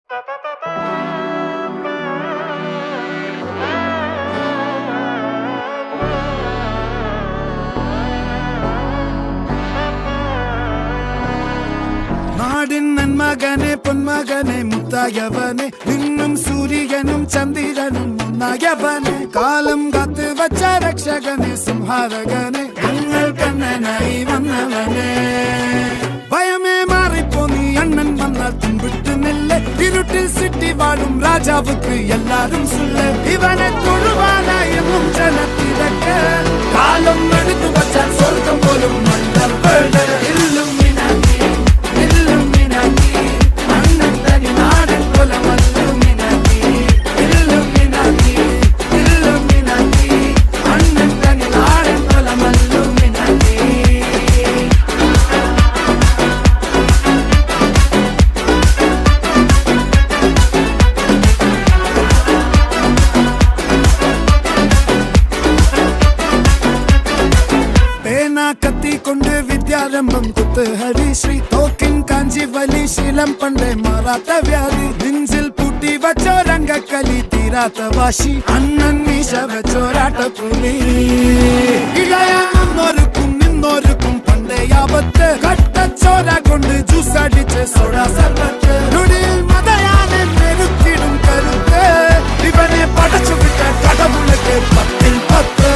നാടിൻ നന്മകനെ പൊന്മകനെ മുത്തായവനെ നിന്നും സൂര്യനും ചന്ദ്രനും ഒന്നായവനെ കാലം കാത്ത് വച്ച രക്ഷകനെ സംഹാരകനെ ഞങ്ങൾ കണ്ണനായി വന്നവനെ ഭയമേ മാറിപ്പോ നീ അണ്ണൻ വന്നാൽ തുമ്പിട്ട് നെല്ല് ഇരുട്ടിൽ സിറ്റി വാഴും രാജാവുക്ക് എല്ലാരും സുല്ല ഇവനെ തൊഴുവാനായി എന്നും ജനത്തിരക്ക് കാലം എടുത്തു വച്ചാൽ സ്വർഗം പോലും മണ്ഡൽ ഇല്ലും കത്തിക്കൊണ്ട് വിദ്യാരംഭം കുത്ത് ഹരിശ്രീ തോക്കിൻ കാഞ്ചി വലി ശീലം പണ്ടേ മാറാത്ത വ്യാധി നെഞ്ചിൽ പൂട്ടി വച്ചോരംഗക്കലി തീരാത്ത വാശി അണ്ണൻ മീശ വെച്ചോരാട്ട പുലി ഇളയാന്നൊരുക്കും നിന്നൊരുക്കും പണ്ടേ ആപത്ത് കട്ടച്ചോര കൊണ്ട് ജ്യൂസ് അടിച്ച് സോഡ സർബത്ത് നൊടിയിൽ മതയാനെ മെരുക്കിടും കരുത്ത് ഇവനെ പടച്ചു വിട്ട കടവുളക്ക് 10-10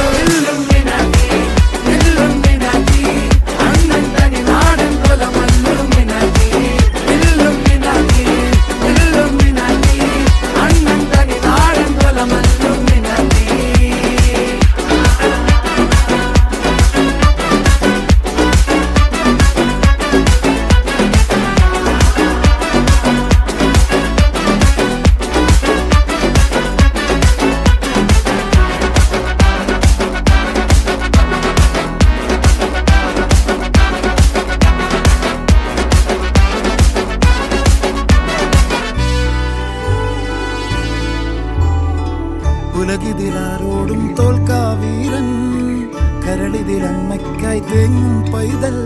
ഉലകിതിലാരോടും തോൽക്കാവീരൻ കരളിതിലമ്മയ്ക്കായി തേങ്ങും പൈതൽ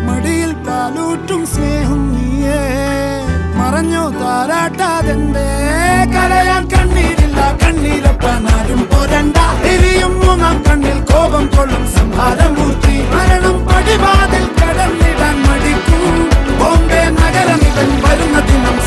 മടിയിൽ പാലൂട്ടും സ്നേഹം നീയേ മറഞ്ഞോ താരാട്ടാതെന്റെ കരയാൻ കണ്ണീരില്ല കണ്ണീരപ്പാനാരും പോരണ്ട എരിയും മൂന്നാം കണ്ണിൽ കോപം കൊള്ളും സംഹാരമൂർത്തി മരണം പടിവാതിൽ കടന്നിടാൻ മടിക്കും ബോംബെ നഗരം ഇവൻ വരുന്ന ദിനം